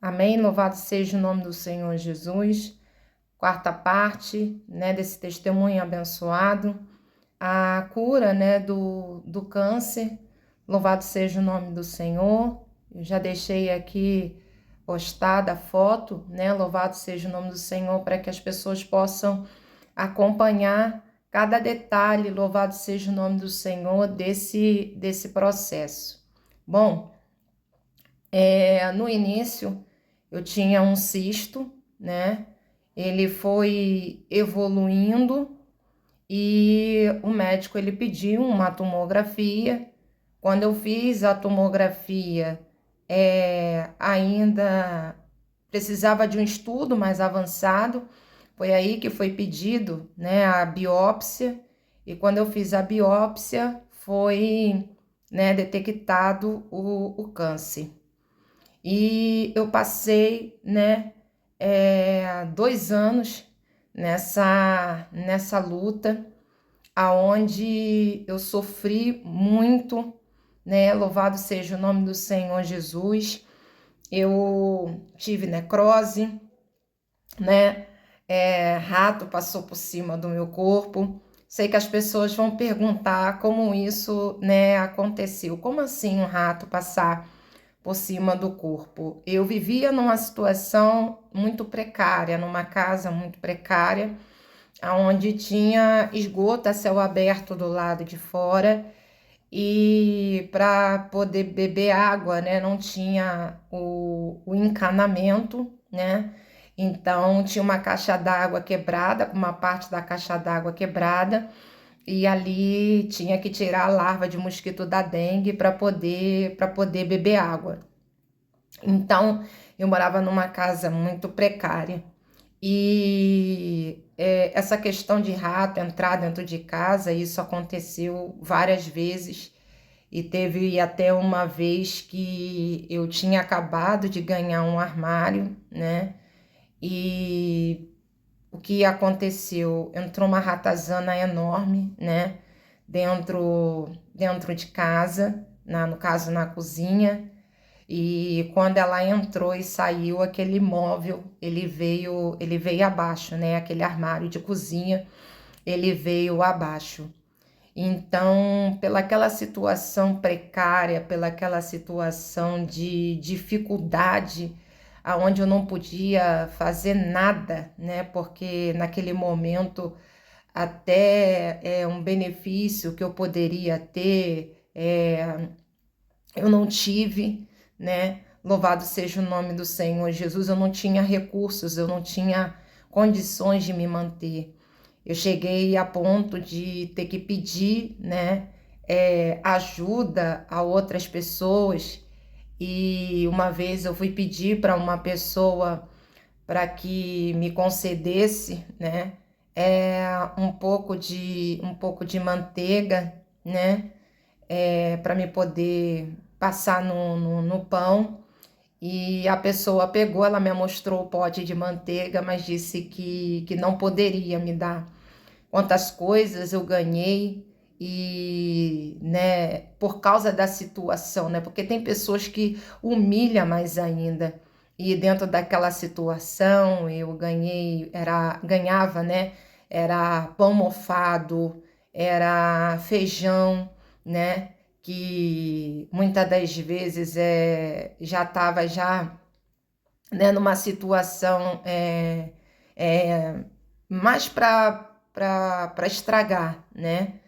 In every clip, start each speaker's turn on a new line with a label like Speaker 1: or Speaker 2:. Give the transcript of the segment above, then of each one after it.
Speaker 1: Amém? Louvado seja o nome do Senhor Jesus. Quarta parte, né, desse testemunho abençoado. A cura, né, do câncer. Louvado seja o nome do Senhor. Eu já deixei aqui postada a foto, né? Louvado seja o nome do Senhor, para que as pessoas possam acompanhar cada detalhe. Louvado seja o nome do Senhor desse processo. Bom, no início eu tinha um cisto, né? Ele foi evoluindo e o médico ele pediu uma tomografia. Quando eu fiz a tomografia, ainda precisava de um estudo mais avançado. Foi aí que foi pedido, né, a biópsia. E quando eu fiz a biópsia, foi, né, detectado o câncer. E eu passei, né, 2 anos nessa luta, aonde eu sofri muito, né? Louvado seja o nome do Senhor Jesus. Eu tive necrose, né? Rato passou por cima do meu corpo. Sei que as pessoas vão perguntar como isso, né, aconteceu. Como assim um rato passar por cima do corpo? Eu vivia numa situação muito precária, numa casa muito precária, onde tinha esgoto a céu aberto do lado de fora, e para poder beber água, né, não tinha o encanamento, né? Então tinha uma caixa d'água quebrada, uma parte da caixa d'água quebrada, e ali tinha que tirar a larva de mosquito da dengue para poder beber água. Então, eu morava numa casa muito precária. E essa questão de rato entrar dentro de casa, isso aconteceu várias vezes. E teve até uma vez que eu tinha acabado de ganhar um armário, né? E o que aconteceu? Entrou uma ratazana enorme, né? Dentro de casa, no caso na cozinha. E quando ela entrou e saiu, aquele móvel, ele veio abaixo, né? Aquele armário de cozinha, ele veio abaixo. Então, pelaquela situação precária, pelaquela situação de dificuldade, aonde eu não podia fazer nada, né? Porque naquele momento até um benefício que eu poderia ter, eu não tive, né? Louvado seja o nome do Senhor Jesus. Eu não tinha recursos, eu não tinha condições de me manter. Eu cheguei a ponto de ter que pedir, né, ajuda a outras pessoas. E uma vez eu fui pedir para uma pessoa para que me concedesse, né, um pouco de manteiga, né, para me poder passar no pão. E a pessoa pegou, ela me mostrou o pote de manteiga, mas disse que não poderia me dar. Quantas coisas eu ganhei, e, né, por causa da situação, né? Porque tem pessoas que humilham mais ainda. E dentro daquela situação eu ganhava, né? Era pão mofado, era feijão, né? Que muitas das vezes já estava já, né, numa situação mais para estragar, né?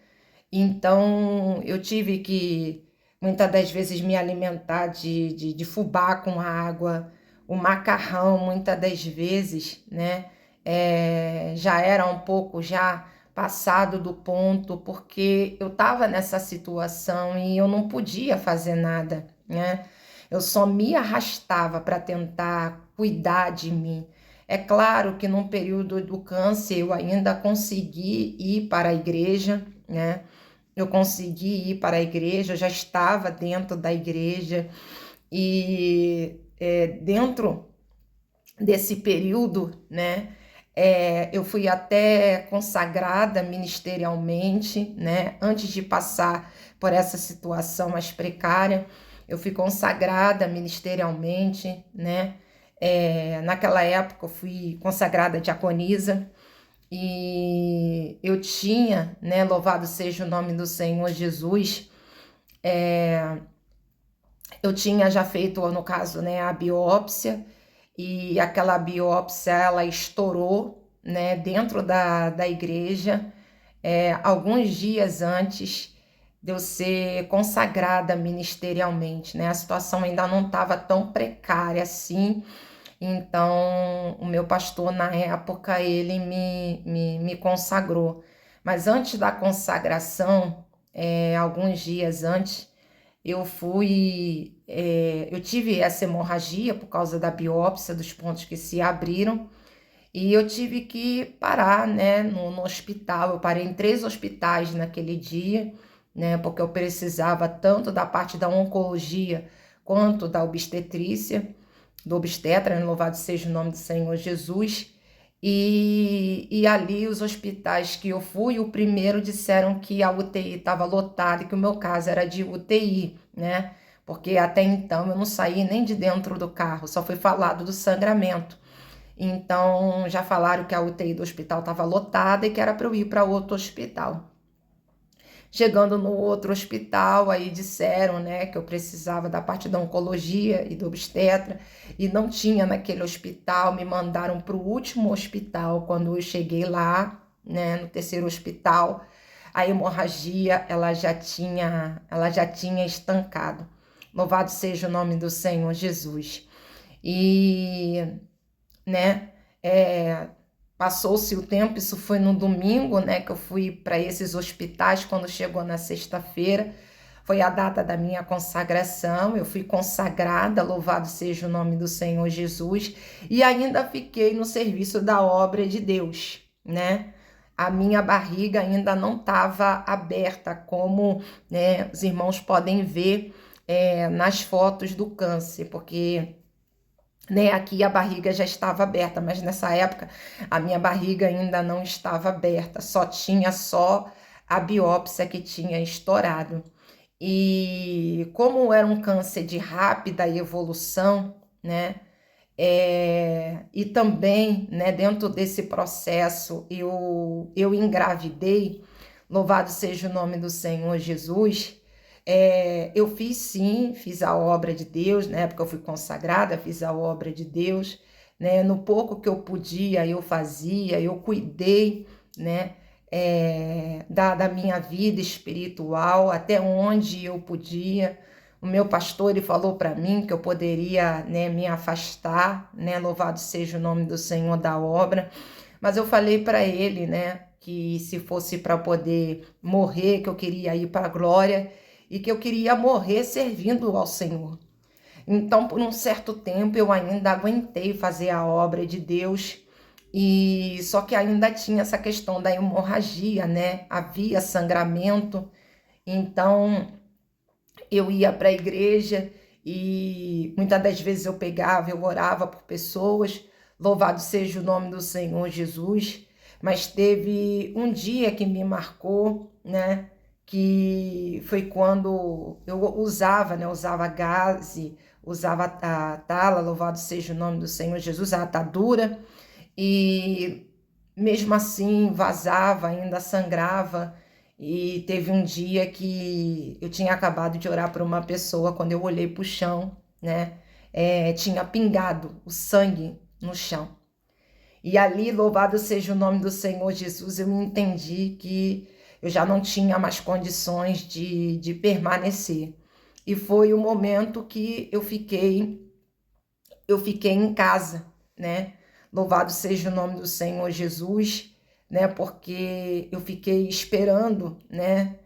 Speaker 1: Então eu tive que muitas das vezes me alimentar de fubá com água, o macarrão muitas das vezes, né? Já era um pouco já passado do ponto, porque eu estava nessa situação e eu não podia fazer nada, né? Eu só me arrastava para tentar cuidar de mim. É claro que num período do câncer eu ainda consegui ir para a igreja, né? Eu consegui ir para a igreja, eu já estava dentro da igreja, e dentro desse período, né, eu fui até consagrada ministerialmente, né, antes de passar por essa situação mais precária. Eu fui consagrada ministerialmente, né, Naquela época eu fui consagrada diaconisa e eu tinha, né, louvado seja o nome do Senhor Jesus, eu tinha já feito, no caso, né, a biópsia, e aquela biópsia ela estourou, né, dentro da igreja, alguns dias antes de eu ser consagrada ministerialmente, né? A situação ainda não estava tão precária assim. Então, o meu pastor, na época, ele me consagrou. Mas antes da consagração, alguns dias antes, eu tive essa hemorragia por causa da biópsia, dos pontos que se abriram, e eu tive que parar, né, no hospital. Eu parei em 3 hospitais naquele dia, né, porque eu precisava tanto da parte da oncologia quanto da obstetrícia, do obstetra, né, louvado seja o nome do Senhor Jesus. E ali os hospitais que eu fui, o primeiro disseram que a UTI estava lotada e que o meu caso era de UTI, né? Porque até então eu não saí nem de dentro do carro, só foi falado do sangramento. Então já falaram que a UTI do hospital estava lotada e que era para eu ir para outro hospital. Chegando no outro hospital, aí disseram, né, que eu precisava da parte da oncologia e do obstetra, e não tinha naquele hospital, me mandaram para o último hospital. Quando eu cheguei lá, né, no terceiro hospital, a hemorragia, ela já tinha estancado. Louvado seja o nome do Senhor Jesus. E, né, passou-se o tempo, isso foi no domingo, né, que eu fui para esses hospitais. Quando chegou na sexta-feira, foi a data da minha consagração. Eu fui consagrada, louvado seja o nome do Senhor Jesus, e ainda fiquei no serviço da obra de Deus, né? A minha barriga ainda não estava aberta, como, né, os irmãos podem ver nas fotos do câncer, porque, né, aqui a barriga já estava aberta, mas nessa época a minha barriga ainda não estava aberta, só a biópsia que tinha estourado. E como era um câncer de rápida evolução, né, e também, né, dentro desse processo eu engravidei, louvado seja o nome do Senhor Jesus. Eu fiz sim, fiz a obra de Deus, né? Porque eu fui consagrada, fiz a obra de Deus, né? No pouco que eu podia, eu fazia, eu cuidei, né? Da minha vida espiritual, até onde eu podia. O meu pastor, ele falou para mim que eu poderia, né, me afastar, né? Louvado seja o nome do Senhor da obra. Mas eu falei para ele, né, que se fosse para poder morrer, que eu queria ir para a glória e que eu queria morrer servindo ao Senhor. Então, por um certo tempo, eu ainda aguentei fazer a obra de Deus, e só que ainda tinha essa questão da hemorragia, né? Havia sangramento. Então, eu ia para a igreja e muitas das vezes eu orava por pessoas, louvado seja o nome do Senhor Jesus. Mas teve um dia que me marcou, né? Que foi quando eu usava, né? Usava gaze, usava a tala, louvado seja o nome do Senhor Jesus, a atadura, e mesmo assim vazava, ainda sangrava. E teve um dia que eu tinha acabado de orar por uma pessoa, quando eu olhei para o chão, né? Tinha pingado o sangue no chão. E ali, louvado seja o nome do Senhor Jesus, eu entendi que eu já não tinha mais condições de permanecer. E foi o momento que eu fiquei em casa, né? Louvado seja o nome do Senhor Jesus, né? Porque eu fiquei esperando, né?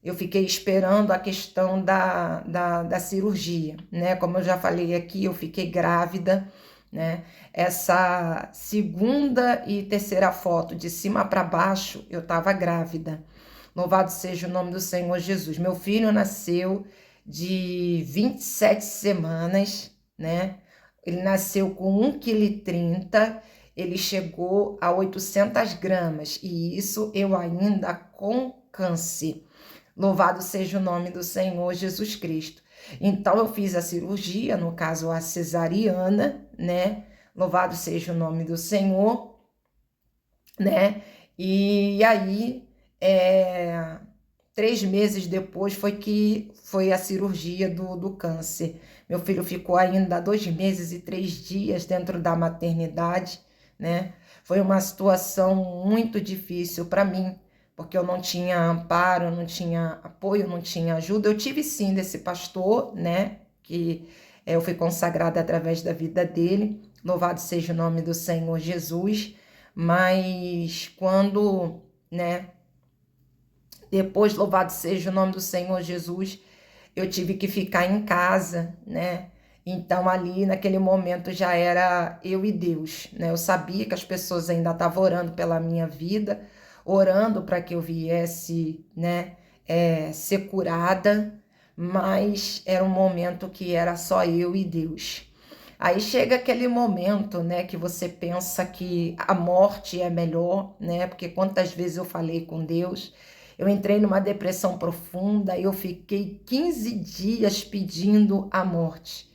Speaker 1: Eu fiquei esperando a questão da cirurgia, né? Como eu já falei aqui, eu fiquei grávida, né? Essa segunda e terceira foto, de cima para baixo, eu estava grávida. Louvado seja o nome do Senhor Jesus. Meu filho nasceu de 27 semanas, né? Ele nasceu com 1,30 kg, ele chegou a 800 gramas, e isso eu ainda com câncer. Louvado seja o nome do Senhor Jesus Cristo. Então eu fiz a cirurgia, no caso a cesariana, né? Louvado seja o nome do Senhor, né? E aí, 3 meses depois foi a cirurgia do câncer. Meu filho ficou ainda 2 meses e 3 dias dentro da maternidade, né? Foi uma situação muito difícil para mim, porque eu não tinha amparo, não tinha apoio, não tinha ajuda. Eu tive sim desse pastor, né? Que eu fui consagrada através da vida dele. Louvado seja o nome do Senhor Jesus. Mas quando, né? Depois, louvado seja o nome do Senhor Jesus, eu tive que ficar em casa, né? Então, ali naquele momento já era eu e Deus, né? Eu sabia que as pessoas ainda estavam orando pela minha vida, orando para que eu viesse, né, ser curada, mas era um momento que era só eu e Deus. Aí chega aquele momento, né, que você pensa que a morte é melhor, né? Porque quantas vezes eu falei com Deus, eu entrei numa depressão profunda e eu fiquei 15 dias pedindo a morte.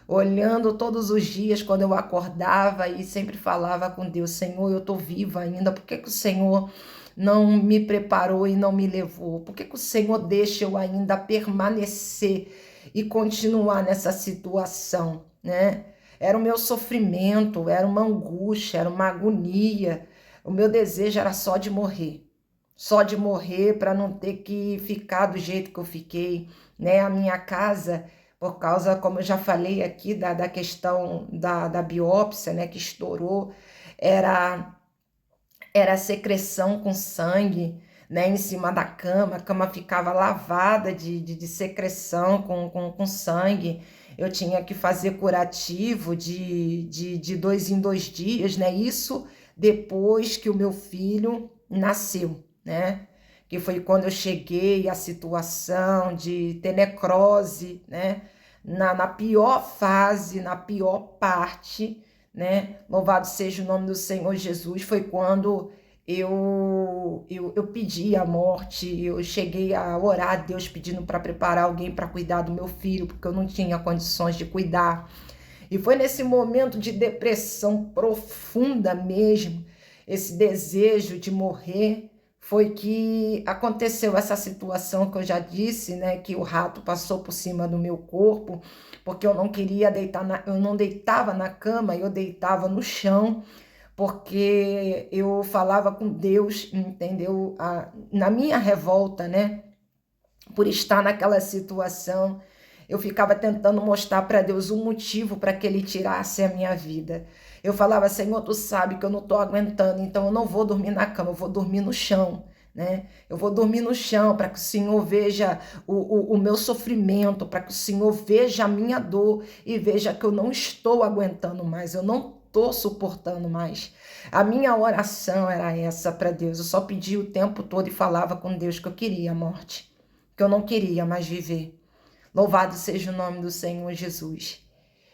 Speaker 1: Olhando todos os dias quando eu acordava e sempre falava com Deus, Senhor, eu estou viva ainda, por que que o Senhor não me preparou e não me levou? Por que que o Senhor deixa eu ainda permanecer e continuar nessa situação, né? Era o meu sofrimento, era uma angústia, era uma agonia. O meu desejo era só de morrer para não ter que ficar do jeito que eu fiquei, né? A minha casa, por causa, como eu já falei aqui, da questão da biópsia, né, que estourou, era, era secreção com sangue, né, em cima da cama, a cama ficava lavada de secreção com sangue. Eu tinha que fazer curativo de 2 em 2 dias, né? Isso depois que o meu filho nasceu, né? Que foi quando eu cheguei à situação de ter necrose, né? Na pior fase, na pior parte, né? Louvado seja o nome do Senhor Jesus, foi quando eu pedi a morte, eu cheguei a orar a Deus pedindo para preparar alguém para cuidar do meu filho, porque eu não tinha condições de cuidar. E foi nesse momento de depressão profunda mesmo, esse desejo de morrer, foi que aconteceu essa situação que eu já disse, né, que o rato passou por cima do meu corpo, porque eu não queria deitar, eu não deitava na cama, eu deitava no chão, porque eu falava com Deus, entendeu? Na minha revolta, né, por estar naquela situação, eu ficava tentando mostrar para Deus um motivo para que Ele tirasse a minha vida. Eu falava, Senhor, tu sabe que eu não estou aguentando, então eu não vou dormir na cama, eu vou dormir no chão, né? Eu vou dormir no chão para que o Senhor veja o meu sofrimento, para que o Senhor veja a minha dor e veja que eu não estou aguentando mais, eu não estou suportando mais. A minha oração era essa para Deus. Eu só pedia o tempo todo e falava com Deus que eu queria a morte, que eu não queria mais viver. Louvado seja o nome do Senhor Jesus.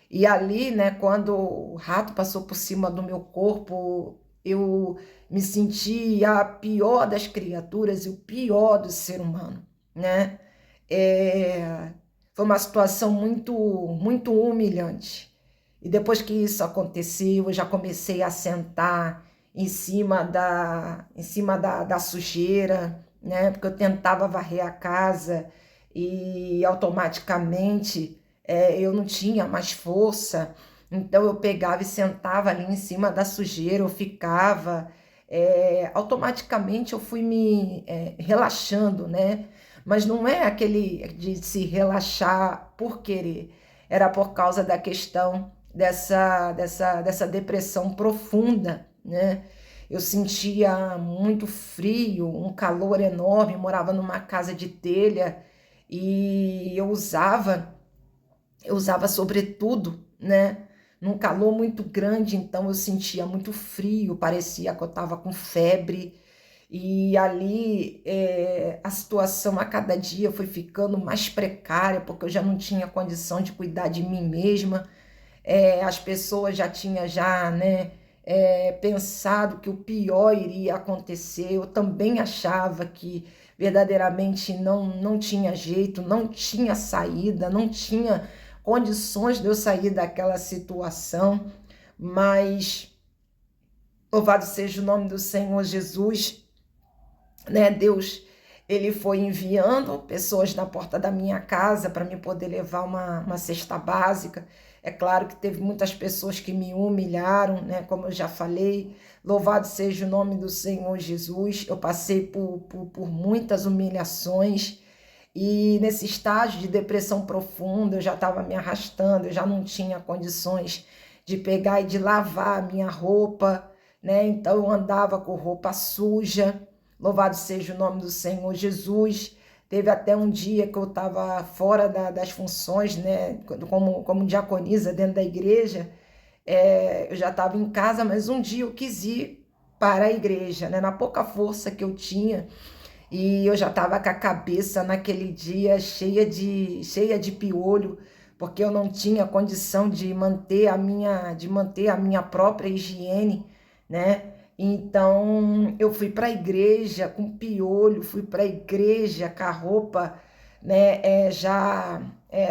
Speaker 1: E ali, né, quando o rato passou por cima do meu corpo, eu me senti a pior das criaturas e o pior do ser humano, né? Foi uma situação muito humilhante. E depois que isso aconteceu, eu já comecei a sentar em cima da sujeira, né? Porque eu tentava varrer a casa e automaticamente eu não tinha mais força. Então eu pegava e sentava ali em cima da sujeira, eu ficava. Automaticamente eu fui me relaxando, né? Mas não é aquele de se relaxar por querer, era por causa da questão dessa depressão profunda, né? Eu sentia muito frio, um calor enorme, morava numa casa de telha e eu usava sobretudo, né? Num calor muito grande, então eu sentia muito frio, parecia que eu estava com febre. E ali a situação a cada dia foi ficando mais precária, porque eu já não tinha condição de cuidar de mim mesma. As pessoas já tinham já, né, pensado que o pior iria acontecer. Eu também achava que verdadeiramente não tinha jeito, não tinha saída, não tinha condições de eu sair daquela situação, mas louvado seja o nome do Senhor Jesus, né? Deus, ele foi enviando pessoas na porta da minha casa para me poder levar uma cesta básica. É claro que teve muitas pessoas que me humilharam, né? Como eu já falei, louvado seja o nome do Senhor Jesus. Eu passei por muitas humilhações e nesse estágio de depressão profunda eu já estava me arrastando, eu já não tinha condições de pegar e de lavar a minha roupa, né? Então eu andava com roupa suja. Louvado seja o nome do Senhor Jesus. Teve até um dia que eu estava fora das funções, né, como diaconisa dentro da igreja. Eu já estava em casa, mas um dia eu quis ir para a igreja, né, na pouca força que eu tinha. E eu já estava com a cabeça naquele dia cheia de piolho, porque eu não tinha condição de manter a minha própria higiene, né? Então eu fui para a igreja com piolho, fui para a igreja com a roupa, né, já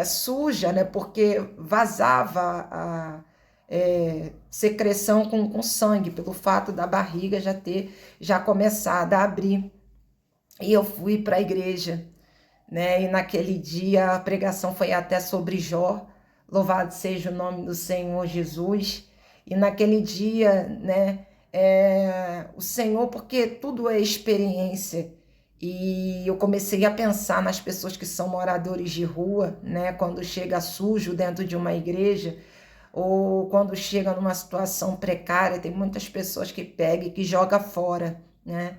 Speaker 1: suja, né? Porque vazava a secreção com sangue, pelo fato da barriga já ter já começado a abrir. E eu fui para a igreja, né? E naquele dia a pregação foi até sobre Jó. Louvado seja o nome do Senhor Jesus. E naquele dia, né? O Senhor, porque tudo é experiência. E eu comecei a pensar nas pessoas que são moradores de rua, né? Quando chega sujo dentro de uma igreja, ou quando chega numa situação precária, tem muitas pessoas que pegam e que jogam fora, né?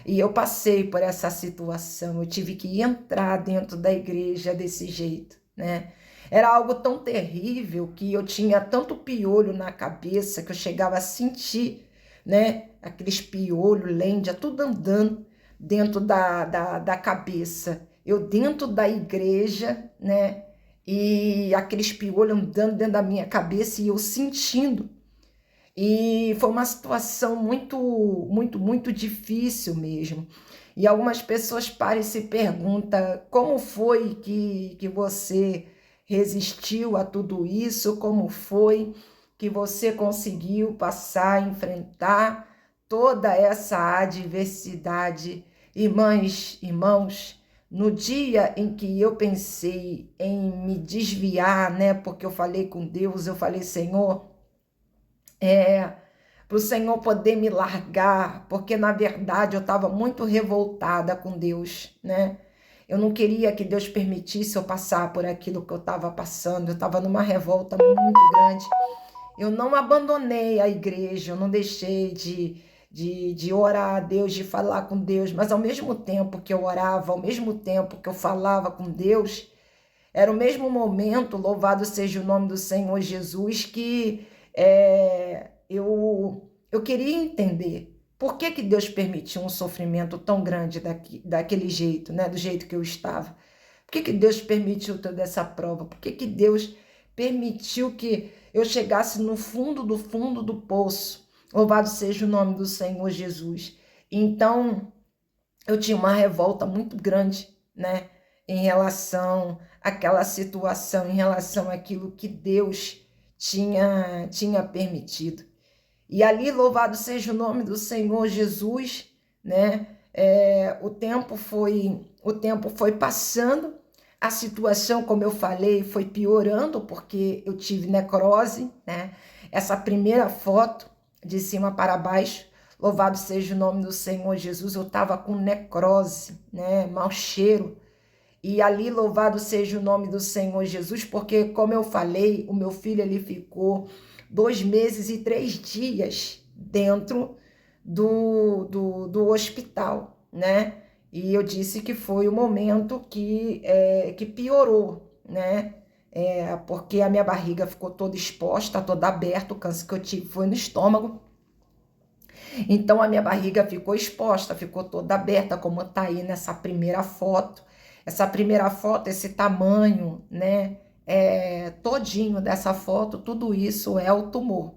Speaker 1: E eu passei por essa situação, eu tive que entrar dentro da igreja desse jeito, né? Era algo tão terrível que eu tinha tanto piolho na cabeça que eu chegava a sentir, né? Aqueles piolhos, lêndia, tudo andando dentro da cabeça. Eu dentro da igreja, né? E aqueles piolhos andando dentro da minha cabeça e eu sentindo. E foi uma situação muito difícil mesmo. E algumas pessoas param e se perguntam como foi que você resistiu a tudo isso, como foi que você conseguiu passar, enfrentar toda essa adversidade. Irmãs, irmãos, no dia em que eu pensei em me desviar, né, porque eu falei com Deus, eu falei, Senhor, para o Senhor poder me largar, porque na verdade eu estava muito revoltada com Deus, né? Eu não queria que Deus permitisse eu passar por aquilo que eu estava passando, eu estava numa revolta muito grande. Eu não abandonei a igreja, eu não deixei de orar a Deus, de falar com Deus, mas ao mesmo tempo que eu orava, ao mesmo tempo que eu falava com Deus, era o mesmo momento, louvado seja o nome do Senhor Jesus, que eu queria entender por que Deus permitiu um sofrimento tão grande daquele jeito, né? Do jeito que eu estava. Por que Deus permitiu toda essa prova? Por que Deus permitiu que eu chegasse no fundo do poço? Louvado seja o nome do Senhor Jesus. Então, eu tinha uma revolta muito grande, né? Em relação àquela situação, em relação àquilo que Deus tinha permitido. E ali, louvado seja o nome do Senhor Jesus, né? O tempo foi passando, a situação, como eu falei, foi piorando, porque eu tive necrose, né? Essa primeira foto, de cima para baixo, louvado seja o nome do Senhor Jesus, eu estava com necrose, né? Mau cheiro. E ali, louvado seja o nome do Senhor Jesus, porque, como eu falei, o meu filho ele ficou 2 meses e 3 dias dentro do hospital, né? E eu disse que foi o momento que piorou, né? Porque a minha barriga ficou toda exposta, toda aberta, o câncer que eu tive foi no estômago. Então a minha barriga ficou exposta, ficou toda aberta, como está aí nessa primeira foto. Essa primeira foto, esse tamanho, né, todinho dessa foto, tudo isso é o tumor.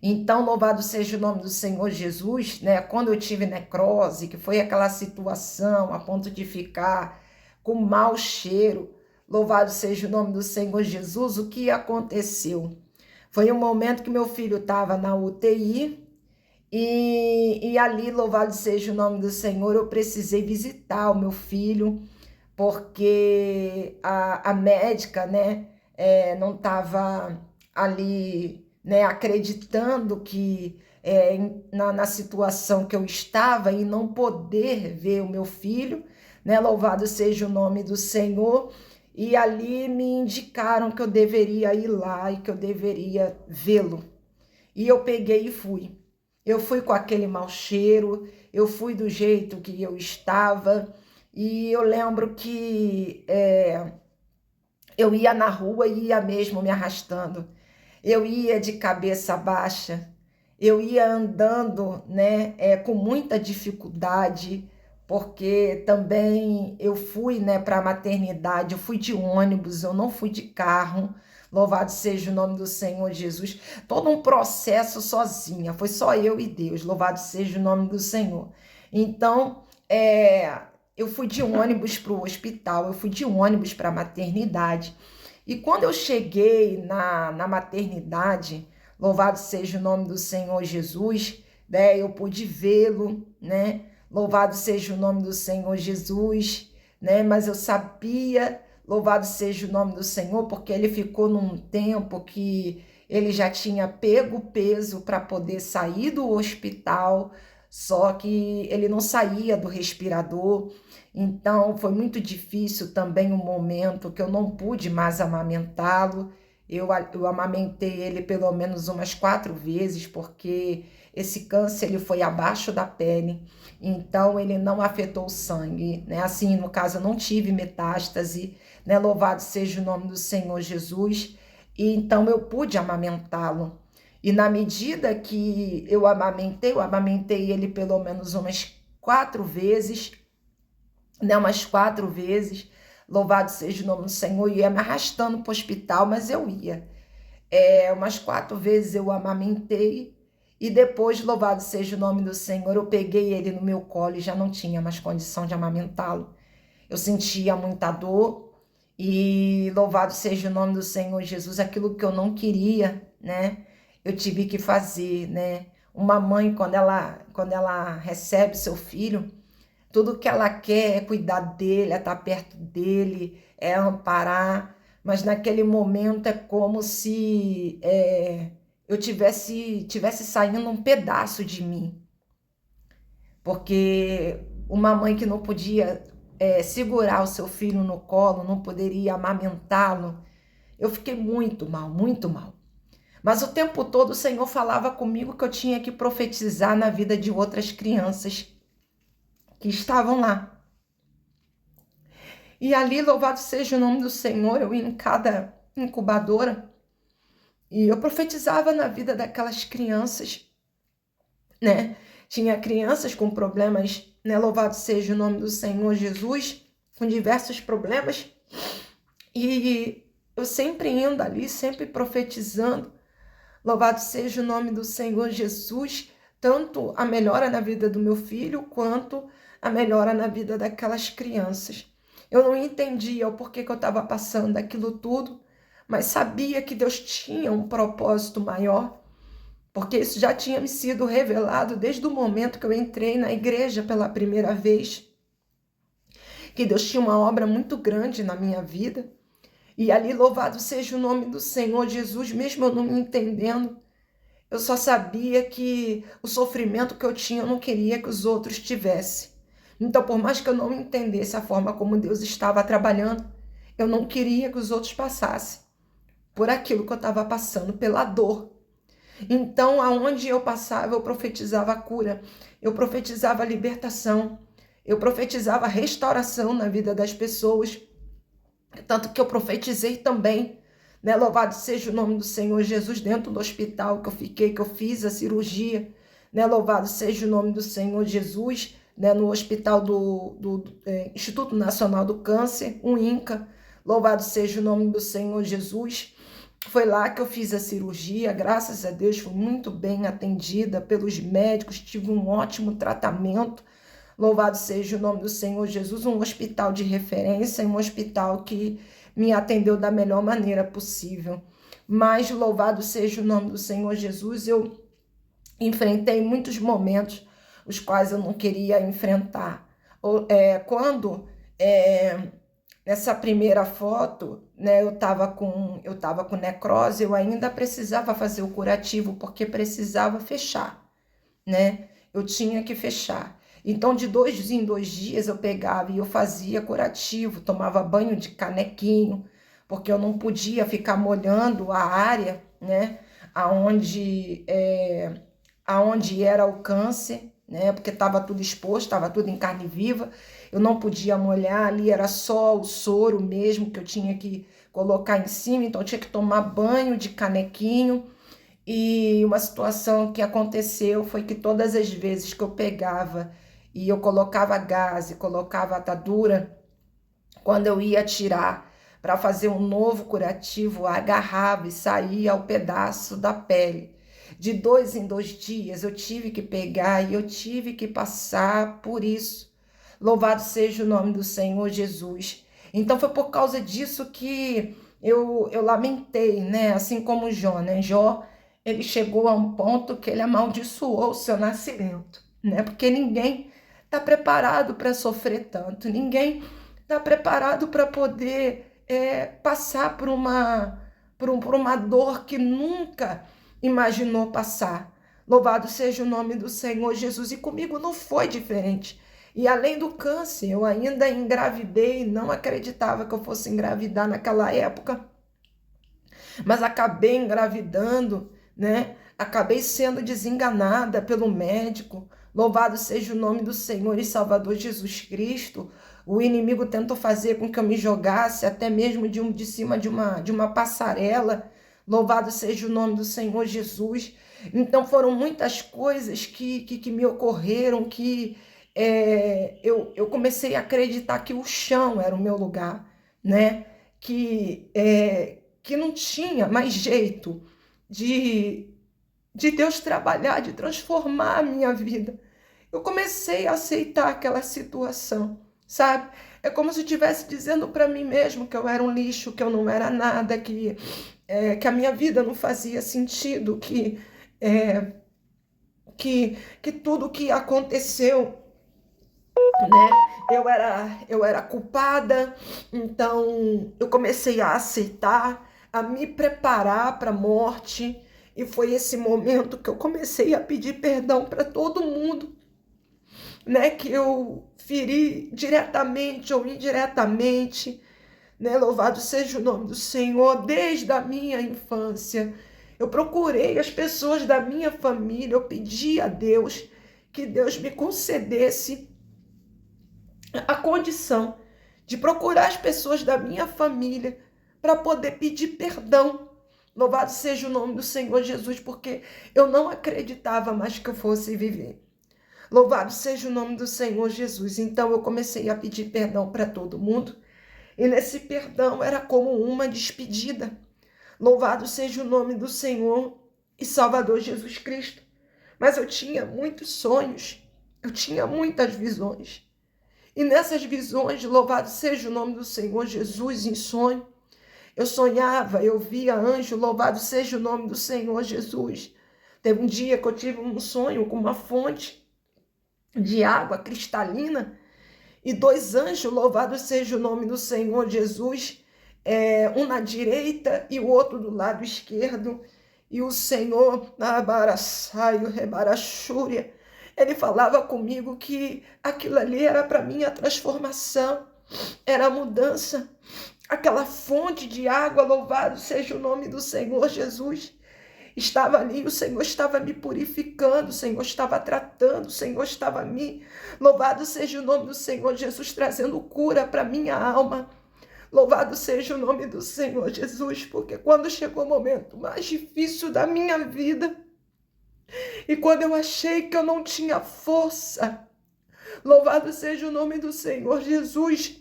Speaker 1: Então, louvado seja o nome do Senhor Jesus, né? Quando eu tive necrose, que foi aquela situação a ponto de ficar com mau cheiro, louvado seja o nome do Senhor Jesus, o que aconteceu? Foi um momento que meu filho estava na UTI e ali, louvado seja o nome do Senhor, eu precisei visitar o meu filho, porque a médica, né, não estava ali, né, acreditando que na situação que eu estava e não poder ver o meu filho, né, louvado seja o nome do Senhor, e ali me indicaram que eu deveria ir lá e que eu deveria vê-lo. E eu peguei e fui. Eu fui com aquele mau cheiro, eu fui do jeito que eu estava, e eu lembro que eu ia na rua e ia mesmo me arrastando. Eu ia de cabeça baixa, eu ia andando, né, com muita dificuldade, porque também eu fui, né, para a maternidade, eu fui de ônibus, eu não fui de carro. Louvado seja o nome do Senhor Jesus. Todo um processo sozinha, foi só eu e Deus. Louvado seja o nome do Senhor. Então, eu fui de ônibus para o hospital, eu fui de ônibus para a maternidade. E quando eu cheguei na maternidade, louvado seja o nome do Senhor Jesus, né? Eu pude vê-lo, né? Louvado seja o nome do Senhor Jesus, né? Mas eu sabia, louvado seja o nome do Senhor, porque ele ficou num tempo que ele já tinha pego o peso para poder sair do hospital, só que ele não saía do respirador. Então, foi muito difícil também um momento que eu não pude mais amamentá-lo. Eu amamentei ele pelo menos umas 4 vezes, porque esse câncer ele foi abaixo da pele, então ele não afetou o sangue, né? Assim, no caso, eu não tive metástase, né? Louvado seja o nome do Senhor Jesus. E então eu pude amamentá-lo. E na medida que eu amamentei ele pelo menos umas 4 vezes, né, umas 4 vezes, louvado seja o nome do Senhor, ia me arrastando para o hospital, mas eu ia. Umas 4 vezes eu amamentei, e depois, louvado seja o nome do Senhor, eu peguei ele no meu colo e já não tinha mais condição de amamentá-lo. Eu sentia muita dor, e louvado seja o nome do Senhor Jesus, aquilo que eu não queria, né, eu tive que fazer, né. Uma mãe, quando ela recebe seu filho, tudo que ela quer é cuidar dele, é estar perto dele, é amparar, mas naquele momento é como se eu tivesse saindo um pedaço de mim, porque uma mãe que não podia segurar o seu filho no colo, não poderia amamentá-lo, eu fiquei muito mal, muito mal. Mas o tempo todo o Senhor falava comigo que eu tinha que profetizar na vida de outras crianças que estavam lá. E ali, louvado seja o nome do Senhor, eu ia em cada incubadora e eu profetizava na vida daquelas crianças, né? Tinha crianças com problemas, né? Louvado seja o nome do Senhor Jesus, com diversos problemas. E eu sempre indo ali, sempre profetizando. Louvado seja o nome do Senhor Jesus, tanto a melhora na vida do meu filho, quanto a melhora na vida daquelas crianças. Eu não entendia o porquê que eu estava passando aquilo tudo, mas sabia que Deus tinha um propósito maior, porque isso já tinha me sido revelado desde o momento que eu entrei na igreja pela primeira vez, que Deus tinha uma obra muito grande na minha vida. E ali, louvado seja o nome do Senhor Jesus, mesmo eu não me entendendo, eu só sabia que o sofrimento que eu tinha, eu não queria que os outros tivessem. Então, por mais que eu não entendesse a forma como Deus estava trabalhando, eu não queria que os outros passassem por aquilo que eu estava passando, pela dor. Então, aonde eu passava, eu profetizava a cura, eu profetizava a libertação, eu profetizava a restauração na vida das pessoas. Tanto que eu profetizei também, né? Louvado seja o nome do Senhor Jesus, dentro do hospital que eu fiquei, que eu fiz a cirurgia, né? Louvado seja o nome do Senhor Jesus, né? No hospital do Instituto Nacional do Câncer, o INCA. Louvado seja o nome do Senhor Jesus. Foi lá que eu fiz a cirurgia, graças a Deus fui muito bem atendida pelos médicos, tive um ótimo tratamento. Louvado seja o nome do Senhor Jesus, um hospital de referência, um hospital que me atendeu da melhor maneira possível. Mas louvado seja o nome do Senhor Jesus, eu enfrentei muitos momentos os quais eu não queria enfrentar. Quando nessa primeira foto, né, eu estava com necrose, eu ainda precisava fazer o curativo, porque precisava fechar, né? Eu tinha que fechar. Então, de 2 em 2 dias, eu pegava e eu fazia curativo, tomava banho de canequinho, porque eu não podia ficar molhando a área, né, aonde era o câncer, né, porque estava tudo exposto, estava tudo em carne viva. Eu não podia molhar ali, era só o soro mesmo que eu tinha que colocar em cima, então eu tinha que tomar banho de canequinho. E uma situação que aconteceu foi que todas as vezes que eu pegava e eu colocava gás e colocava atadura, quando eu ia tirar para fazer um novo curativo, agarrava e saía o pedaço da pele. De 2 em 2 dias eu tive que pegar e eu tive que passar por isso. Louvado seja o nome do Senhor Jesus. Então foi por causa disso que eu lamentei, né? Assim como Jó, né? Jó, ele chegou a um ponto que ele amaldiçoou o seu nascimento, né? Porque ninguém está preparado para sofrer tanto, ninguém está preparado para poder passar por uma dor que nunca imaginou passar. Louvado seja o nome do Senhor Jesus. E comigo não foi diferente. E além do câncer, eu ainda engravidei, não acreditava que eu fosse engravidar naquela época, mas acabei engravidando, né? Acabei sendo desenganada pelo médico. Louvado seja o nome do Senhor e Salvador Jesus Cristo. O inimigo tentou fazer com que eu me jogasse até mesmo de cima de uma passarela. Louvado seja o nome do Senhor Jesus. Então foram muitas coisas que me ocorreram que eu comecei a acreditar que o chão era o meu lugar, né? Que não tinha mais jeito de Deus trabalhar, de transformar a minha vida. Eu comecei a aceitar aquela situação, sabe? É como se eu estivesse dizendo para mim mesmo que eu era um lixo, que eu não era nada, que a minha vida não fazia sentido, é, que tudo que aconteceu, né? Eu era culpada, então eu comecei a aceitar, a me preparar para a morte, e foi esse momento que eu comecei a pedir perdão para todo mundo, né? Que eu feri diretamente ou indiretamente, né? Louvado seja o nome do Senhor, desde a minha infância. Eu procurei as pessoas da minha família, eu pedi a Deus que Deus me concedesse a condição de procurar as pessoas da minha família para poder pedir perdão. Louvado seja o nome do Senhor Jesus, porque eu não acreditava mais que eu fosse viver. Louvado seja o nome do Senhor Jesus. Então eu comecei a pedir perdão para todo mundo, e nesse perdão era como uma despedida. Louvado seja o nome do Senhor e Salvador Jesus Cristo. Mas eu tinha muitos sonhos, eu tinha muitas visões. E nessas visões, louvado seja o nome do Senhor Jesus, em sonho, eu sonhava, eu via anjo, louvado seja o nome do Senhor Jesus. Teve um dia que eu tive um sonho com uma fonte de água cristalina e 2 anjos, louvado seja o nome do Senhor Jesus, um na direita e o outro do lado esquerdo. E o Senhor, Abaraçaio, Rebarachúria, ele falava comigo que aquilo ali era para mim a transformação, era a mudança. Aquela fonte de água, louvado seja o nome do Senhor Jesus, estava ali, o Senhor estava me purificando, o Senhor estava tratando, o Senhor estava louvado seja o nome do Senhor Jesus, trazendo cura para minha alma. Louvado seja o nome do Senhor Jesus, porque quando chegou o momento mais difícil da minha vida, e quando eu achei que eu não tinha força, louvado seja o nome do Senhor Jesus,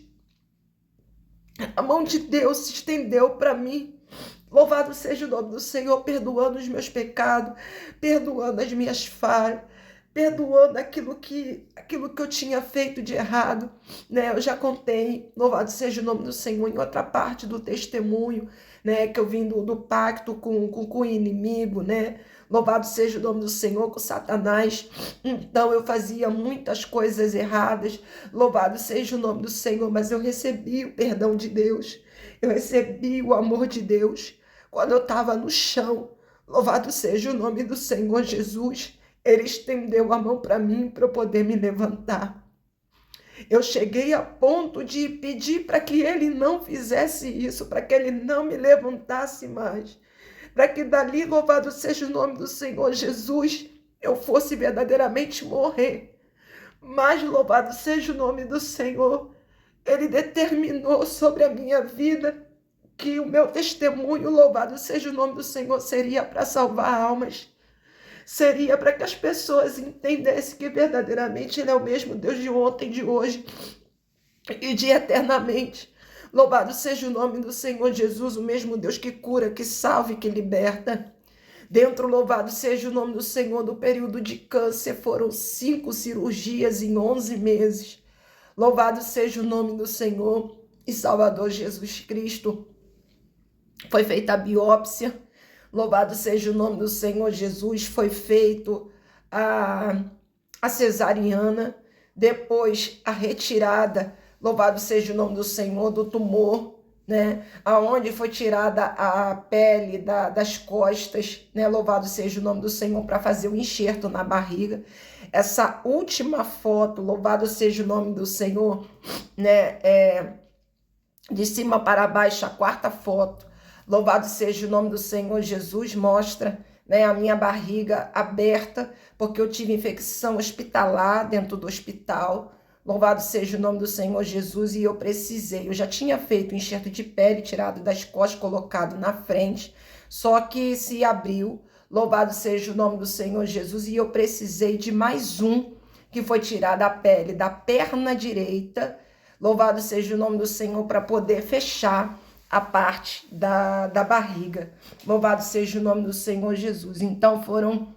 Speaker 1: a mão de Deus se estendeu para mim. Louvado seja o nome do Senhor, perdoando os meus pecados, perdoando as minhas falhas, perdoando aquilo que eu tinha feito de errado, né? Eu já contei, louvado seja o nome do Senhor, em outra parte do testemunho, né? Que eu vim do pacto com o inimigo, né? Louvado seja o nome do Senhor, com Satanás. Então eu fazia muitas coisas erradas, louvado seja o nome do Senhor, mas eu recebi o perdão de Deus, eu recebi o amor de Deus. Quando eu estava no chão, louvado seja o nome do Senhor Jesus, Ele estendeu a mão para mim para eu poder me levantar. Eu cheguei a ponto de pedir para que Ele não fizesse isso, para que Ele não me levantasse mais, para que dali, louvado seja o nome do Senhor Jesus, eu fosse verdadeiramente morrer. Mas louvado seja o nome do Senhor, Ele determinou sobre a minha vida que o meu testemunho, louvado seja o nome do Senhor, seria para salvar almas. Seria para que as pessoas entendessem que verdadeiramente Ele é o mesmo Deus de ontem, de hoje e de eternamente. Louvado seja o nome do Senhor Jesus, o mesmo Deus que cura, que salva e que liberta. Dentro, louvado seja o nome do Senhor, do período de câncer, foram 5 cirurgias em 11 meses. Louvado seja o nome do Senhor e Salvador Jesus Cristo. Foi feita a biópsia, louvado seja o nome do Senhor Jesus, foi feito a cesariana, depois a retirada, louvado seja o nome do Senhor, do tumor, né? Aonde foi tirada a pele das costas, né? Louvado seja o nome do Senhor, para fazer o enxerto na barriga. Essa última foto, louvado seja o nome do Senhor, né? De cima para baixo, a quarta foto, louvado seja o nome do Senhor Jesus, mostra, né, a minha barriga aberta, porque eu tive infecção hospitalar dentro do hospital. Louvado seja o nome do Senhor Jesus, e eu precisei. Eu já tinha feito o enxerto de pele, tirado das costas, colocado na frente, só que se abriu. Louvado seja o nome do Senhor Jesus, e eu precisei de mais um, que foi tirado a pele da perna direita. Louvado seja o nome do Senhor, para poder fechar a parte da barriga. Louvado seja o nome do Senhor Jesus. Então foram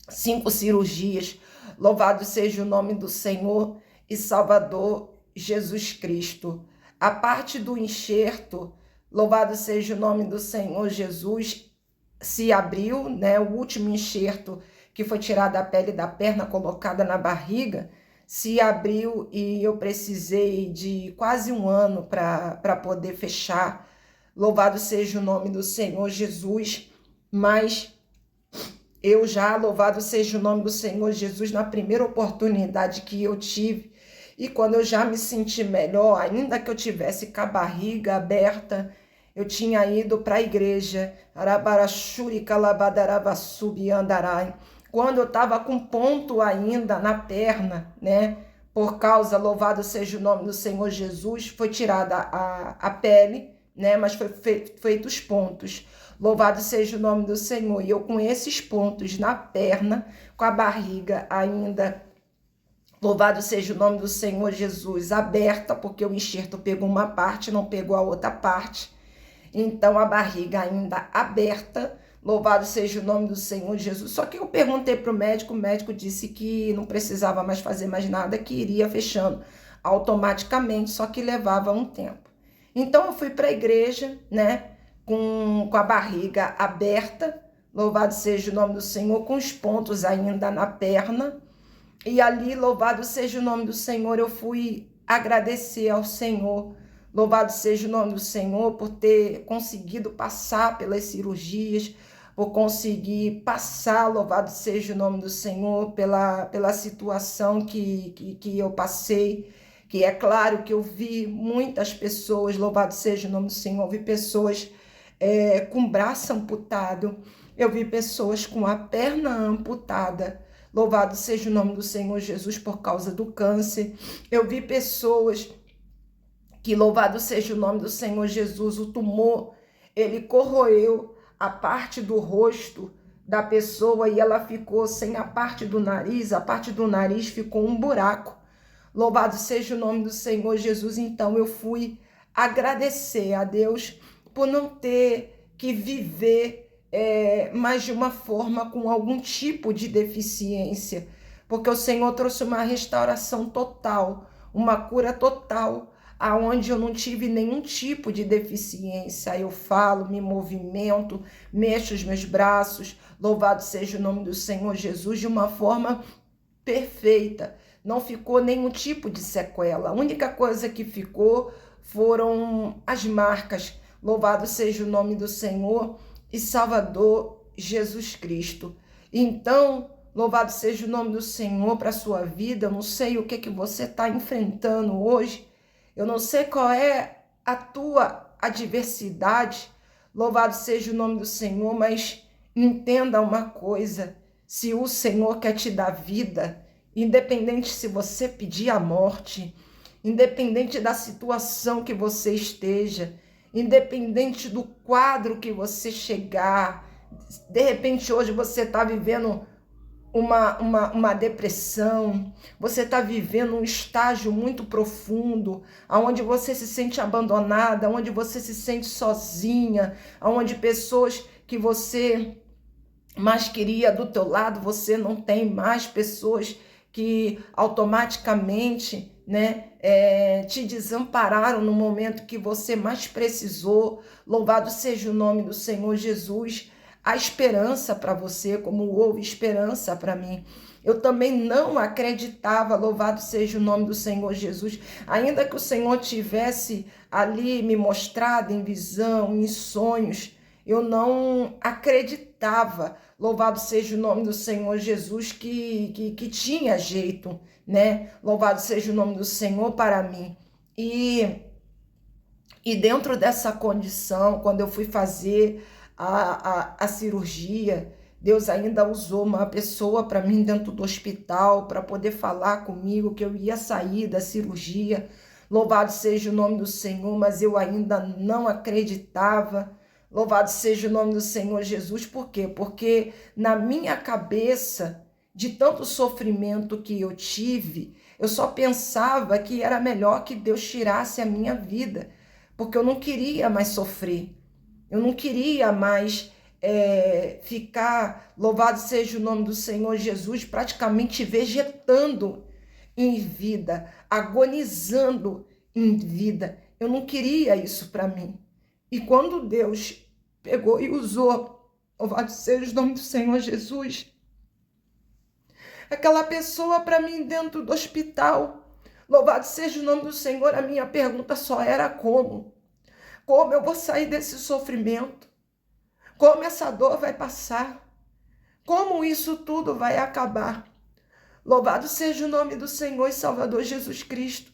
Speaker 1: 5 cirurgias. Louvado seja o nome do Senhor e Salvador Jesus Cristo. A parte do enxerto, louvado seja o nome do Senhor Jesus, se abriu, né? O último enxerto, que foi tirado a pele da perna, colocada na barriga, se abriu, e eu precisei de quase 1 ano para poder fechar. Louvado seja o nome do Senhor Jesus, mas eu já, louvado seja o nome do Senhor Jesus, na primeira oportunidade que eu tive, e quando eu já me senti melhor, ainda que eu tivesse com a barriga aberta, eu tinha ido para a igreja, quando eu estava com ponto ainda na perna, né? Por causa, louvado seja o nome do Senhor Jesus, foi tirada a pele, né? Mas foi feito os pontos. Louvado seja o nome do Senhor. E eu com esses pontos na perna, com a barriga ainda, louvado seja o nome do Senhor Jesus, aberta, porque o enxerto pegou uma parte, não pegou a outra parte. Então a barriga ainda aberta, louvado seja o nome do Senhor Jesus. Só que eu perguntei para o médico disse que não precisava mais fazer mais nada, que iria fechando automaticamente, só que levava um tempo. Então eu fui para a igreja, né, com a barriga aberta, louvado seja o nome do Senhor, com os pontos ainda na perna, e ali, louvado seja o nome do Senhor, eu fui agradecer ao Senhor. Louvado seja o nome do Senhor por ter conseguido passar pelas cirurgias, por conseguir passar, louvado seja o nome do Senhor, pela situação que eu passei, que é claro que eu vi muitas pessoas, louvado seja o nome do Senhor, eu vi pessoas com o braço amputado, eu vi pessoas com a perna amputada, louvado seja o nome do Senhor Jesus, por causa do câncer, eu vi pessoas que, louvado seja o nome do Senhor Jesus, o tumor, ele corroeu a parte do rosto da pessoa e ela ficou sem a parte do nariz ficou um buraco. Louvado seja o nome do Senhor Jesus. Então eu fui agradecer a Deus por não ter que viver mas de uma forma com algum tipo de deficiência, porque o Senhor trouxe uma restauração total, uma cura total, aonde eu não tive nenhum tipo de deficiência. Eu falo, me movimento, mexo os meus braços, louvado seja o nome do Senhor Jesus, de uma forma perfeita. Não ficou nenhum tipo de sequela. A única coisa que ficou foram as marcas. Louvado seja o nome do Senhor e Salvador Jesus Cristo. Então, louvado seja o nome do Senhor para a sua vida. Eu não sei o que você está enfrentando hoje. Eu não sei qual é a tua adversidade. Louvado seja o nome do Senhor, mas entenda uma coisa. Se o Senhor quer te dar vida, independente se você pedir a morte, independente da situação que você esteja, independente do quadro que você chegar, de repente hoje você está vivendo uma depressão, você está vivendo um estágio muito profundo, onde você se sente abandonada, onde você se sente sozinha, onde pessoas que você mais queria do teu lado, você não tem mais pessoas que automaticamente, te desampararam no momento que você mais precisou. Louvado seja o nome do Senhor Jesus. A esperança para você, como houve esperança para mim. Eu também não acreditava, louvado seja o nome do Senhor Jesus, ainda que o Senhor tivesse ali me mostrado em visão, em sonhos, eu não acreditava, louvado seja o nome do Senhor Jesus, que tinha jeito, né? Louvado seja o nome do Senhor para mim. E dentro dessa condição, quando eu fui fazer a cirurgia, Deus ainda usou uma pessoa para mim dentro do hospital, para poder falar comigo que eu ia sair da cirurgia. Louvado seja o nome do Senhor, mas eu ainda não acreditava. Louvado seja o nome do Senhor Jesus. Por quê? Porque na minha cabeça, de tanto sofrimento que eu tive, eu só pensava que era melhor que Deus tirasse a minha vida, porque eu não queria mais sofrer. Eu não queria mais ficar, louvado seja o nome do Senhor Jesus, praticamente vegetando em vida, agonizando em vida. Eu não queria isso para mim. E quando Deus pegou e usou, louvado seja o nome do Senhor Jesus, aquela pessoa para mim dentro do hospital, louvado seja o nome do Senhor, a minha pergunta só era como? Como eu vou sair desse sofrimento? Como essa dor vai passar? Como isso tudo vai acabar? Louvado seja o nome do Senhor e Salvador Jesus Cristo.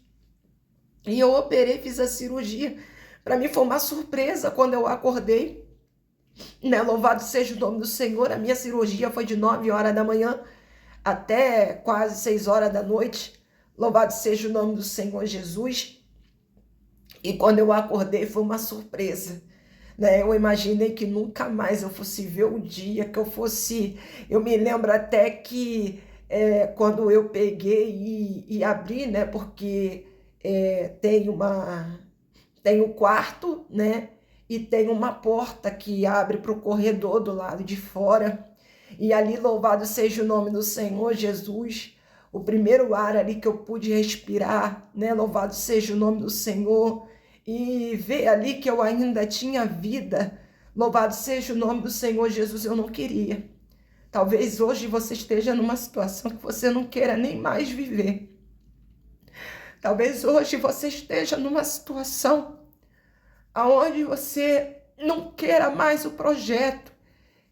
Speaker 1: E eu operei, fiz a cirurgia. Para mim foi uma surpresa quando eu acordei. Louvado seja o nome do Senhor. A minha cirurgia foi de 9 horas da manhã até quase 6 horas da noite. Louvado seja o nome do Senhor Jesus. E quando eu acordei foi uma surpresa. Eu imaginei que nunca mais eu fosse ver o dia que eu fosse... Eu me lembro até que quando eu peguei e abri, porque tem um quarto, e tem uma porta que abre para o corredor do lado de fora. E ali, louvado seja o nome do Senhor Jesus, o primeiro ar ali que eu pude respirar, louvado seja o nome do Senhor, e ver ali que eu ainda tinha vida, louvado seja o nome do Senhor Jesus, eu não queria. Talvez hoje você esteja numa situação que você não queira nem mais viver. Talvez hoje você esteja numa situação onde você não queira mais o projeto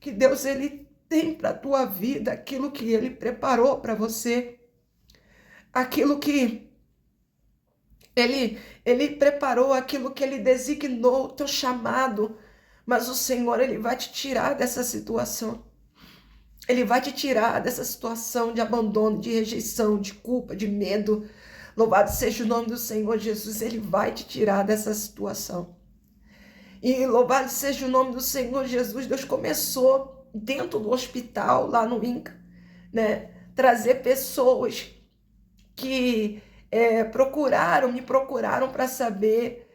Speaker 1: que Deus ele tem para a tua vida, aquilo que ele preparou para você, aquilo que ele preparou, aquilo que ele designou, o teu chamado. Mas o Senhor, ele vai te tirar dessa situação. Ele vai te tirar dessa situação de abandono, de rejeição, de culpa, de medo. Louvado seja o nome do Senhor Jesus, ele vai te tirar dessa situação. E louvado seja o nome do Senhor Jesus, Deus começou dentro do hospital, lá no INCA, trazer pessoas que me procuraram para saber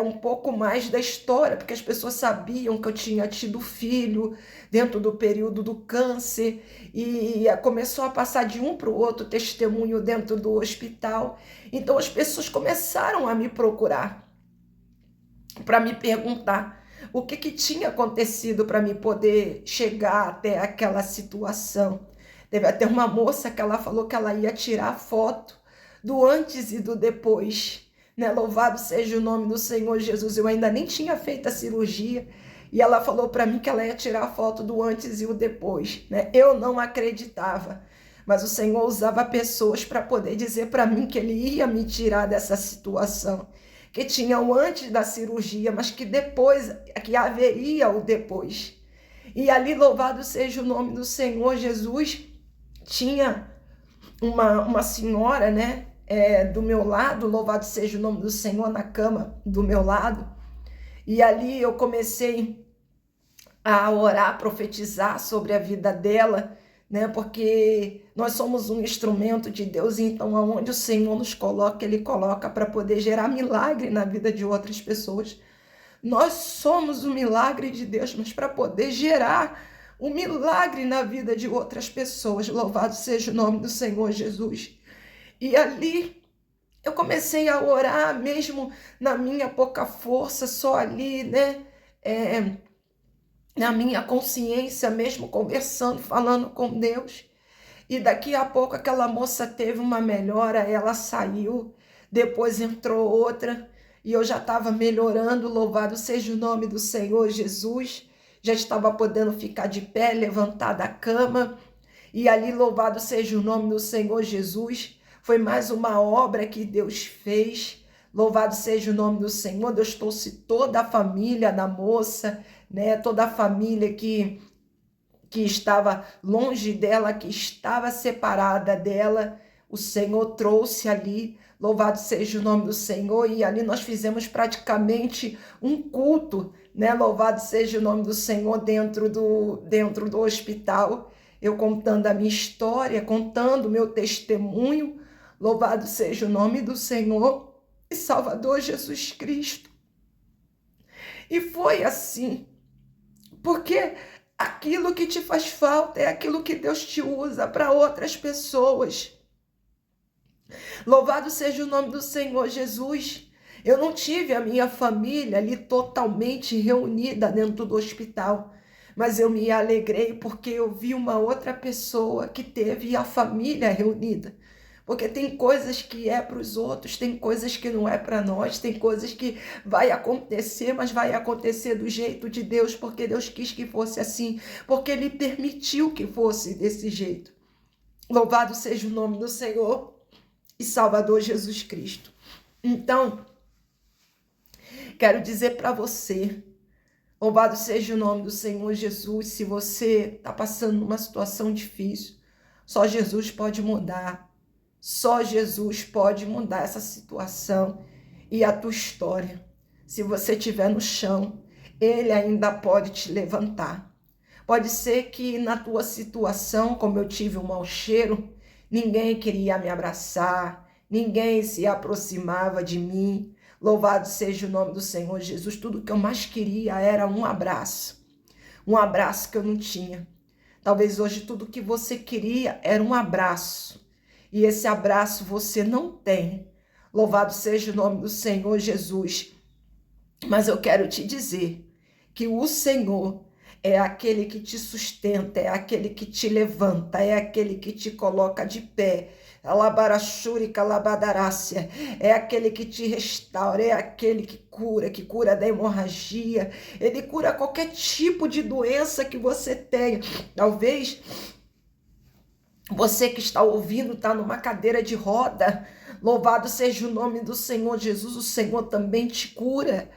Speaker 1: um pouco mais da história, porque as pessoas sabiam que eu tinha tido filho dentro do período do câncer, e começou a passar de um para o outro testemunho dentro do hospital. Então as pessoas começaram a me procurar para me perguntar o que tinha acontecido para me poder chegar até aquela situação. Teve até uma moça que ela falou que ela ia tirar foto do antes e do depois, né? Louvado seja o nome do Senhor Jesus. Eu ainda nem tinha feito a cirurgia e ela falou para mim que ela ia tirar a foto do antes e o depois, né? Eu não acreditava, mas o Senhor usava pessoas para poder dizer para mim que Ele ia me tirar dessa situação, que tinha o antes da cirurgia, mas que depois, que haveria o depois. E ali, louvado seja o nome do Senhor Jesus, tinha uma senhora, né, do meu lado, louvado seja o nome do Senhor, na cama do meu lado. E ali eu comecei a orar, a profetizar sobre a vida dela, né? Porque nós somos um instrumento de Deus, então aonde o Senhor nos coloca, Ele coloca para poder gerar milagre na vida de outras pessoas. Nós somos o milagre de Deus, mas para poder gerar um milagre na vida de outras pessoas. Louvado seja o nome do Senhor Jesus. E ali eu comecei a orar, mesmo na minha pouca força, só ali, né? Na minha consciência mesmo, conversando, falando com Deus. E daqui a pouco aquela moça teve uma melhora, ela saiu, depois entrou outra, e eu já estava melhorando, louvado seja o nome do Senhor Jesus, já estava podendo ficar de pé, levantar da cama, e ali, louvado seja o nome do Senhor Jesus, foi mais uma obra que Deus fez, louvado seja o nome do Senhor. Deus trouxe toda a família da moça, né? Toda a família que estava longe dela, que estava separada dela, o Senhor trouxe ali, louvado seja o nome do Senhor, e ali nós fizemos praticamente um culto, né? Louvado seja o nome do Senhor dentro do hospital, eu contando a minha história, contando o meu testemunho, louvado seja o nome do Senhor e Salvador Jesus Cristo. E foi assim, porque aquilo que te faz falta é aquilo que Deus te usa para outras pessoas. Louvado seja o nome do Senhor Jesus. Eu não tive a minha família ali totalmente reunida dentro do hospital, mas eu me alegrei porque eu vi uma outra pessoa que teve a família reunida. Porque tem coisas que é para os outros, tem coisas que não é para nós, tem coisas que vai acontecer, mas vai acontecer do jeito de Deus, porque Deus quis que fosse assim, porque Ele permitiu que fosse desse jeito. Louvado seja o nome do Senhor e Salvador Jesus Cristo. Então, quero dizer para você, louvado seja o nome do Senhor Jesus, se você está passando uma situação difícil, só Jesus pode mudar. Só Jesus pode mudar essa situação e a tua história. Se você estiver no chão, Ele ainda pode te levantar. Pode ser que na tua situação, como eu tive um mau cheiro, ninguém queria me abraçar, ninguém se aproximava de mim. Louvado seja o nome do Senhor Jesus. Tudo que eu mais queria era um abraço que eu não tinha. Talvez hoje tudo que você queria era um abraço. E esse abraço você não tem. Louvado seja o nome do Senhor Jesus. Mas eu quero te dizer que o Senhor é aquele que te sustenta, é aquele que te levanta, é aquele que te coloca de pé. Alabarachúrica, labadarácia, é aquele que te restaura, é aquele que cura da hemorragia, ele cura qualquer tipo de doença que você tenha. Talvez você que está ouvindo está numa cadeira de roda, louvado seja o nome do Senhor Jesus, o Senhor também te cura.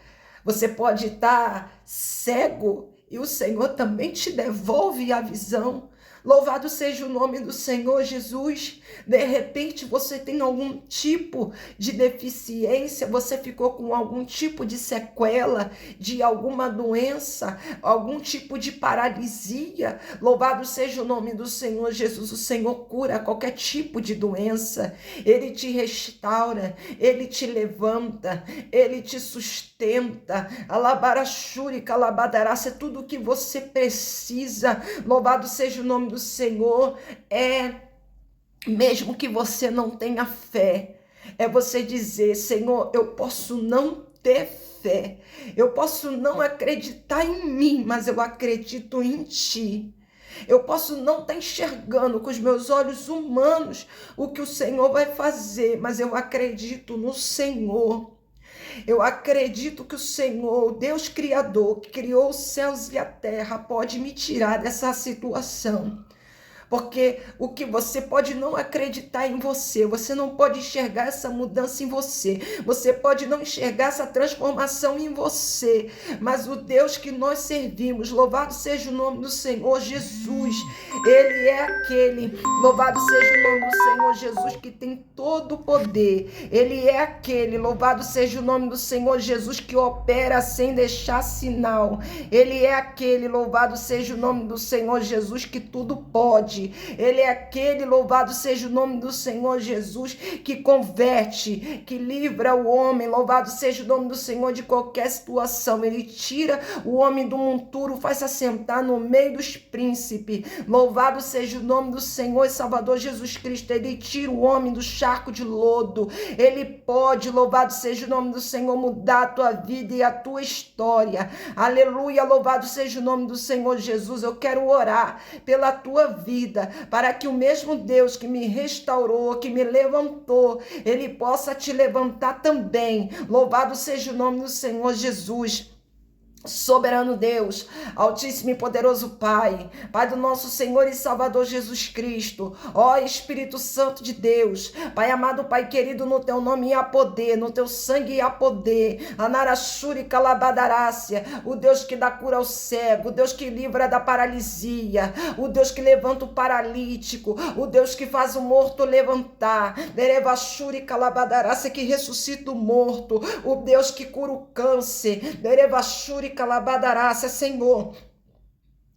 Speaker 1: Você pode estar cego e o Senhor também te devolve a visão. Louvado seja o nome do Senhor Jesus. De repente você tem algum tipo de deficiência, você ficou com algum tipo de sequela de alguma doença, algum tipo de paralisia. Louvado seja o nome do Senhor Jesus. O Senhor cura qualquer tipo de doença. Ele te restaura, ele te levanta, ele te sustenta. Alabarachuri, calabadaraça, é tudo o que você precisa. Louvado seja o nome do Senhor. Mesmo que você não tenha fé, é você dizer: Senhor, eu posso não ter fé, eu posso não acreditar em mim, mas eu acredito em ti. Eu posso não estar enxergando com os meus olhos humanos o que o Senhor vai fazer, mas eu acredito no Senhor. Eu acredito que o Senhor, o Deus Criador, que criou os céus e a terra, pode me tirar dessa situação. Porque o que você pode não acreditar em você, você não pode enxergar essa mudança em você, você pode não enxergar essa transformação em você, mas o Deus que nós servimos, louvado seja o nome do Senhor Jesus, Ele é aquele, louvado seja o nome do Senhor Jesus, que tem todo o poder, Ele é aquele, louvado seja o nome do Senhor Jesus, que opera sem deixar sinal, Ele é aquele, louvado seja o nome do Senhor Jesus, que tudo pode. Ele é aquele, louvado seja o nome do Senhor Jesus, que converte, que livra o homem, louvado seja o nome do Senhor de qualquer situação. Ele tira o homem do monturo, faz assentar no meio dos príncipes. Louvado seja o nome do Senhor e Salvador Jesus Cristo. Ele tira o homem do charco de lodo. Ele pode, louvado seja o nome do Senhor, mudar a tua vida e a tua história. Aleluia, louvado seja o nome do Senhor Jesus. Eu quero orar pela tua vida, para que o mesmo Deus que me restaurou, que me levantou, Ele possa te levantar também. Louvado seja o nome do Senhor Jesus. Soberano Deus, Altíssimo e poderoso Pai, Pai do nosso Senhor e Salvador Jesus Cristo, ó Espírito Santo de Deus, Pai amado, Pai querido, no teu nome há poder, no teu sangue há poder, Anarachuri Calabadarácia, o Deus que dá cura ao cego, o Deus que livra da paralisia, o Deus que levanta o paralítico, o Deus que faz o morto levantar, Derevachuri Calabadarácia, que ressuscita o morto, o Deus que cura o câncer, Derevachuri Calabadarácia, Senhor.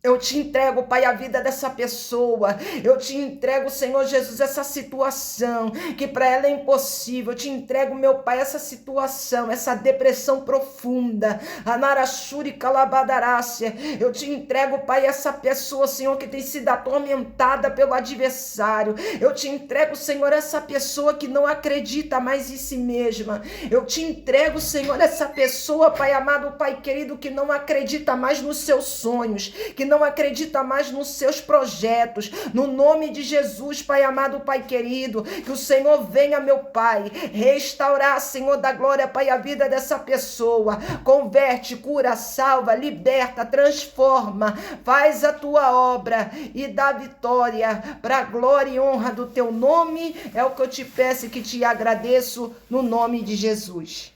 Speaker 1: Eu te entrego, Pai, a vida dessa pessoa. Eu te entrego, Senhor Jesus, essa situação que para ela é impossível. Eu te entrego, meu Pai, essa situação, essa depressão profunda. Anarachuri Calabadarácia. Eu te entrego, Pai, essa pessoa, Senhor, que tem sido atormentada pelo adversário. Eu te entrego, Senhor, essa pessoa que não acredita mais em si mesma. Eu te entrego, Senhor, essa pessoa, Pai amado, Pai querido, que não acredita mais nos seus sonhos, que não acredita mais nos seus projetos. No nome de Jesus, Pai amado, Pai querido, que o Senhor venha, meu Pai, restaurar, Senhor da glória, Pai, a vida dessa pessoa. Converte, cura, salva, liberta, transforma, faz a tua obra e dá vitória para a glória e honra do teu nome. É o que eu te peço e que te agradeço no nome de Jesus.